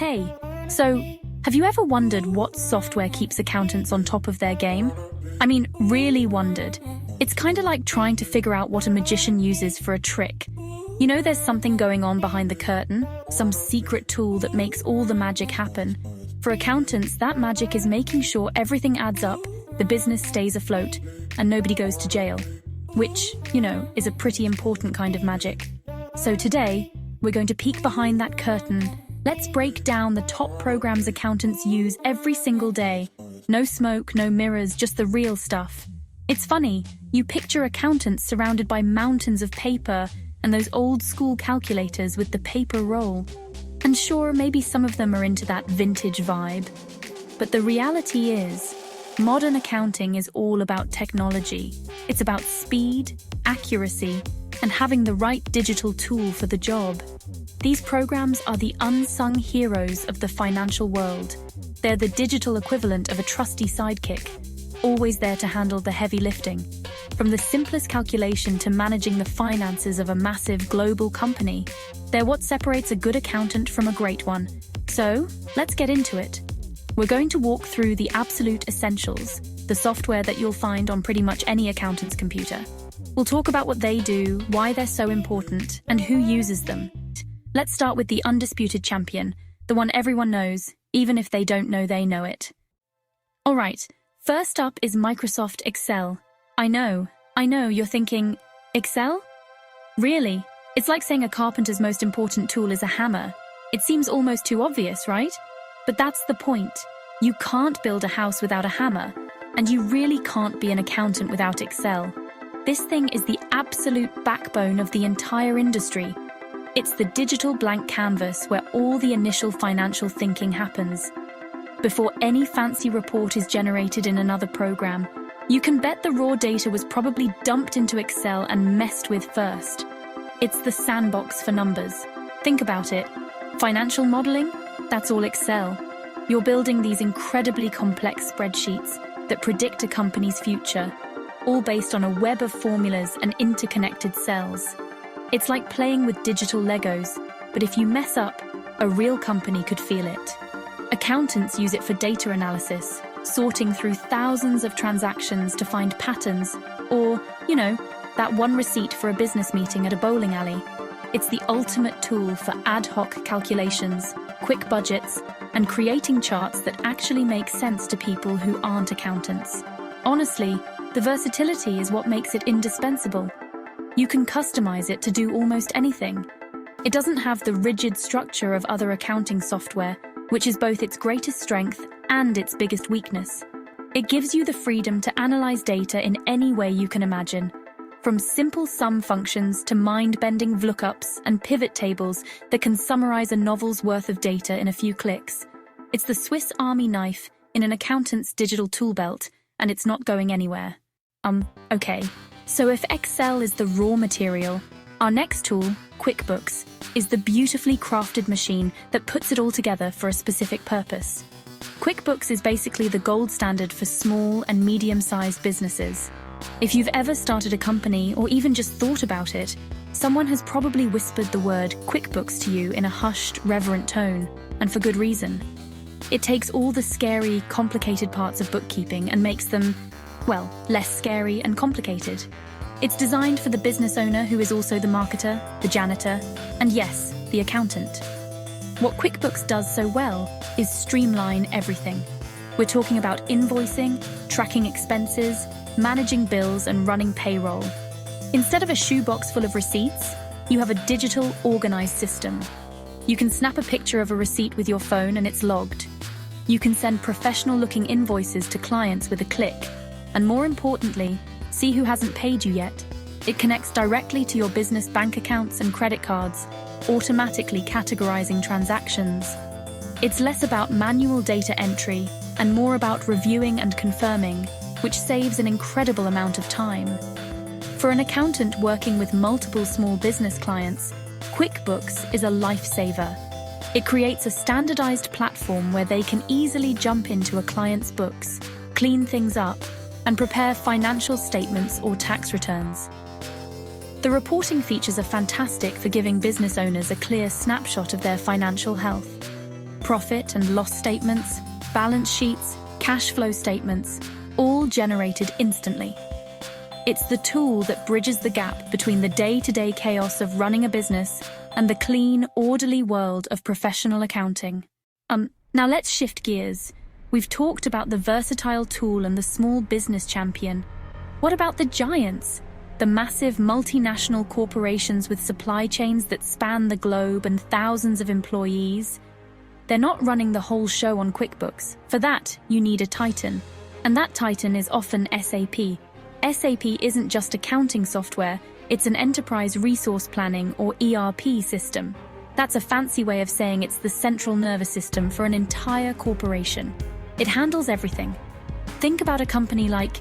Okay, so have you ever wondered what software keeps accountants on top of their game? I mean, really wondered. It's kind of like trying to figure out what a magician uses for a trick. You know, there's something going on behind the curtain, some secret tool that makes all the magic happen. For accountants, that magic is making sure everything adds up, the business stays afloat, and nobody goes to jail. Which, is a pretty important kind of magic. So today, we're going to peek behind that curtain. Let's break down the top programs accountants use every single day. No smoke, no mirrors, just the real stuff. It's funny, you picture accountants surrounded by mountains of paper and those old school calculators with the paper roll. And sure, maybe some of them are into that vintage vibe. But the reality is, modern accounting is all about technology. It's about speed, accuracy, and having the right digital tool for the job. These programs are the unsung heroes of the financial world. They're the digital equivalent of a trusty sidekick, always there to handle the heavy lifting. From the simplest calculation to managing the finances of a massive global company, they're what separates a good accountant from a great one. So, let's get into it. We're going to walk through the absolute essentials, the software that you'll find on pretty much any accountant's computer. We'll talk about what they do, why they're so important, and who uses them. Let's start with the undisputed champion, the one everyone knows, even if they don't know they know it. Alright, first up is Microsoft Excel. I know, you're thinking, Excel? Really? It's like saying a carpenter's most important tool is a hammer. It seems almost too obvious, right? But that's the point. You can't build a house without a hammer, and you really can't be an accountant without Excel. This thing is the absolute backbone of the entire industry. It's the digital blank canvas where all the initial financial thinking happens. Before any fancy report is generated in another program, you can bet the raw data was probably dumped into Excel and messed with first. It's the sandbox for numbers. Think about it. Financial modeling? That's all Excel. You're building these incredibly complex spreadsheets that predict a company's future, all based on a web of formulas and interconnected cells. It's like playing with digital Legos, but if you mess up, a real company could feel it. Accountants use it for data analysis, sorting through thousands of transactions to find patterns, or, that one receipt for a business meeting at a bowling alley. It's the ultimate tool for ad hoc calculations, quick budgets, and creating charts that actually make sense to people who aren't accountants. Honestly, the versatility is what makes it indispensable. You can customize it to do almost anything. It doesn't have the rigid structure of other accounting software, which is both its greatest strength and its biggest weakness. It gives you the freedom to analyze data in any way you can imagine, from simple sum functions to mind-bending lookups and pivot tables that can summarize a novel's worth of data in a few clicks. It's the Swiss Army knife in an accountant's digital tool belt, and it's not going anywhere. Okay. So if Excel is the raw material, our next tool, QuickBooks, is the beautifully crafted machine that puts it all together for a specific purpose. QuickBooks is basically the gold standard for small and medium-sized businesses. If you've ever started a company or even just thought about it, someone has probably whispered the word QuickBooks to you in a hushed, reverent tone, and for good reason. It takes all the scary, complicated parts of bookkeeping and makes them, less scary and complicated. It's designed for the business owner who is also the marketer, the janitor, and yes, the accountant. What QuickBooks does so well is streamline everything. We're talking about invoicing, tracking expenses, managing bills, and running payroll. Instead of a shoebox full of receipts, you have a digital, organized system. You can snap a picture of a receipt with your phone and it's logged. You can send professional-looking invoices to clients with a click. And more importantly, see who hasn't paid you yet. It connects directly to your business bank accounts and credit cards, automatically categorizing transactions. It's less about manual data entry and more about reviewing and confirming, which saves an incredible amount of time. For an accountant working with multiple small business clients, QuickBooks is a lifesaver. It creates a standardized platform where they can easily jump into a client's books, clean things up, and prepare financial statements or tax returns. The reporting features are fantastic for giving business owners a clear snapshot of their financial health. profit and loss statements, balance sheets, cash flow statements, all generated instantly. It's the tool that bridges the gap between the day-to-day chaos of running a business and the clean, orderly world of professional accounting. Now let's shift gears. We've talked about the versatile tool and the small business champion. What about the giants? The massive multinational corporations with supply chains that span the globe and thousands of employees? They're not running the whole show on QuickBooks. For that, you need a titan. And that titan is often SAP. SAP isn't just accounting software, it's an enterprise resource planning or ERP system. That's a fancy way of saying it's the central nervous system for an entire corporation. It handles everything. Think about a company like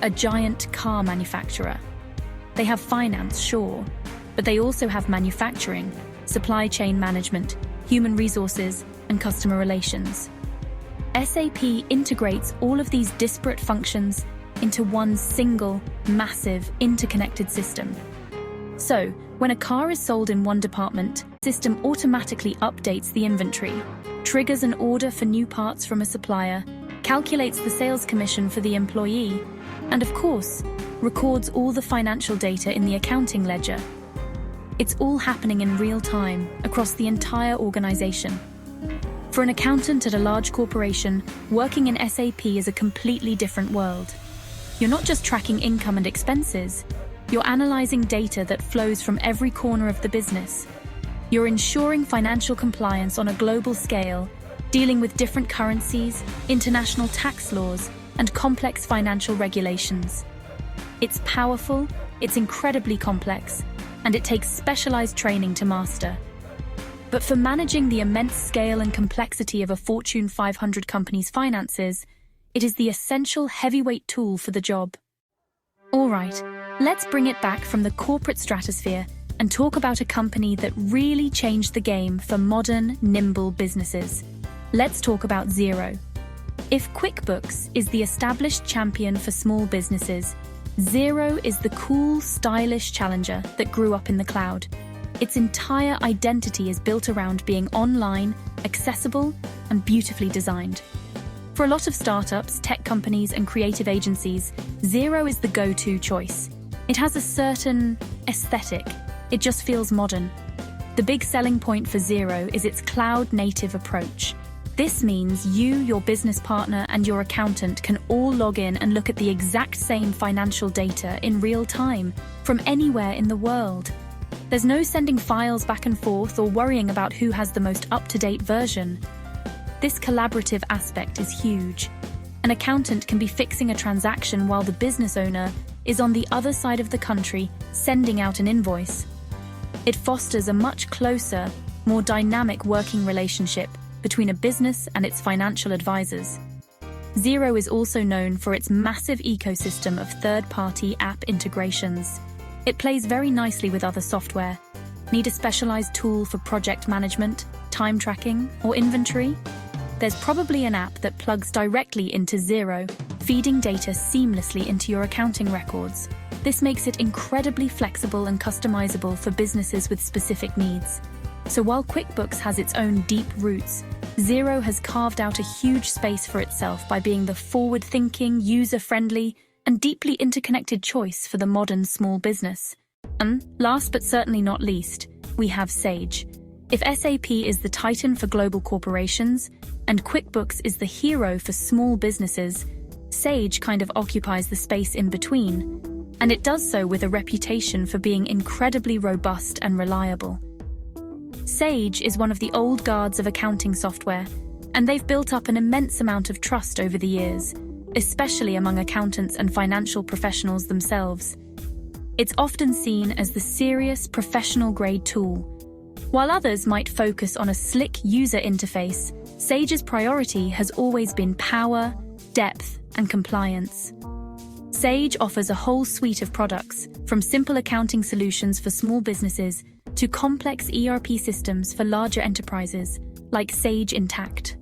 a giant car manufacturer. They have finance, sure, but they also have manufacturing, supply chain management, human resources, and customer relations. SAP integrates all of these disparate functions into one single, massive, interconnected system. So, when a car is sold in one department, the system automatically updates the inventory, triggers an order for new parts from a supplier, calculates the sales commission for the employee, and of course, records all the financial data in the accounting ledger. It's all happening in real time across the entire organization. For an accountant at a large corporation, working in SAP is a completely different world. You're not just tracking income and expenses, you're analyzing data that flows from every corner of the business. You're ensuring financial compliance on a global scale, dealing with different currencies, international tax laws, and complex financial regulations. It's powerful, it's incredibly complex, and it takes specialized training to master. But for managing the immense scale and complexity of a Fortune 500 company's finances, it is the essential heavyweight tool for the job. All right, let's bring it back from the corporate stratosphere and talk about a company that really changed the game for modern, nimble businesses. Let's talk about Xero. If QuickBooks is the established champion for small businesses, Xero is the cool, stylish challenger that grew up in the cloud. Its entire identity is built around being online, accessible, and beautifully designed. For a lot of startups, tech companies, and creative agencies, Xero is the go-to choice. It has a certain aesthetic. It just feels modern. The big selling point for Xero is its cloud-native approach. This means you, your business partner, and your accountant can all log in and look at the exact same financial data in real time, from anywhere in the world. There's no sending files back and forth or worrying about who has the most up-to-date version. This collaborative aspect is huge. An accountant can be fixing a transaction while the business owner is on the other side of the country sending out an invoice. It fosters a much closer, more dynamic working relationship between a business and its financial advisors. Xero is also known for its massive ecosystem of third-party app integrations. It plays very nicely with other software. Need a specialized tool for project management, time tracking, or inventory? There's probably an app that plugs directly into Xero, feeding data seamlessly into your accounting records. This makes it incredibly flexible and customizable for businesses with specific needs. So while QuickBooks has its own deep roots, Xero has carved out a huge space for itself by being the forward-thinking, user-friendly, and deeply interconnected choice for the modern small business. And last but certainly not least, we have Sage. If SAP is the titan for global corporations, and QuickBooks is the hero for small businesses, Sage kind of occupies the space in between. And it does so with a reputation for being incredibly robust and reliable. Sage is one of the old guards of accounting software, and they've built up an immense amount of trust over the years, especially among accountants and financial professionals themselves. It's often seen as the serious, professional-grade tool. While others might focus on a slick user interface, Sage's priority has always been power, depth, and compliance. Sage offers a whole suite of products, from simple accounting solutions for small businesses to complex ERP systems for larger enterprises, like Sage Intacct.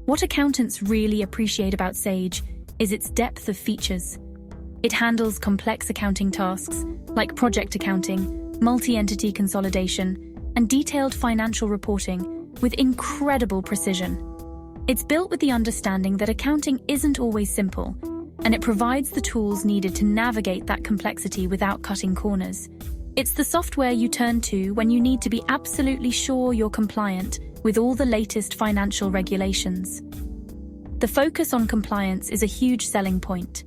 What accountants really appreciate about Sage is its depth of features. It handles complex accounting tasks, like project accounting, multi-entity consolidation, and detailed financial reporting, with incredible precision. It's built with the understanding that accounting isn't always simple, and it provides the tools needed to navigate that complexity without cutting corners. It's the software you turn to when you need to be absolutely sure you're compliant with all the latest financial regulations. The focus on compliance is a huge selling point.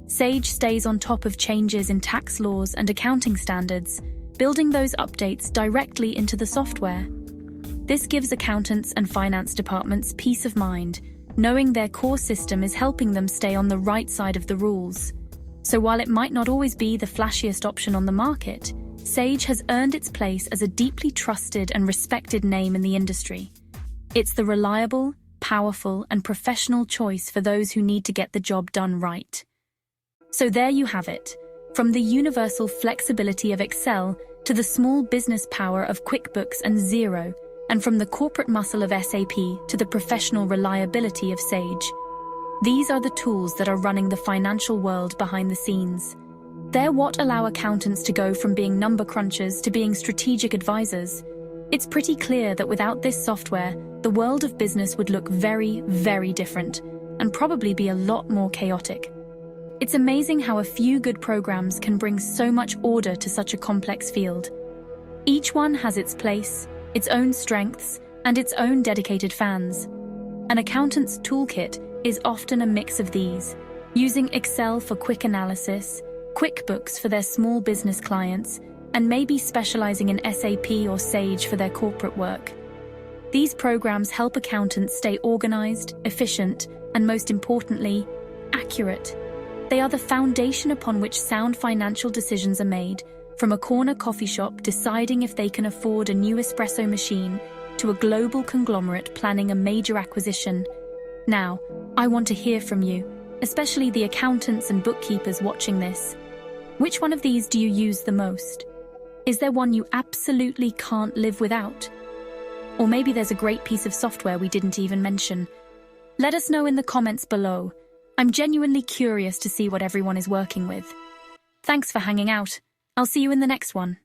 Sage stays on top of changes in tax laws and accounting standards, building those updates directly into the software. This gives accountants and finance departments peace of mind, knowing their core system is helping them stay on the right side of the rules. So while it might not always be the flashiest option on the market, Sage has earned its place as a deeply trusted and respected name in the industry. It's the reliable, powerful, and professional choice for those who need to get the job done right. So there you have it, from the universal flexibility of Excel to the small business power of QuickBooks and Xero, and from the corporate muscle of SAP to the professional reliability of Sage. These are the tools that are running the financial world behind the scenes. They're what allow accountants to go from being number crunchers to being strategic advisors. It's pretty clear that without this software, the world of business would look very, very different, and probably be a lot more chaotic. It's amazing how a few good programs can bring so much order to such a complex field. Each one has its place, its own strengths, and its own dedicated fans. An accountant's toolkit is often a mix of these, using Excel for quick analysis, QuickBooks for their small business clients, and maybe specializing in SAP or Sage for their corporate work. These programs help accountants stay organized, efficient, and most importantly, accurate. They are the foundation upon which sound financial decisions are made, from a corner coffee shop deciding if they can afford a new espresso machine to a global conglomerate planning a major acquisition. Now, I want to hear from you, especially the accountants and bookkeepers watching this. Which one of these do you use the most? Is there one you absolutely can't live without? Or maybe there's a great piece of software we didn't even mention. Let us know in the comments below. I'm genuinely curious to see what everyone is working with. Thanks for hanging out. I'll see you in the next one.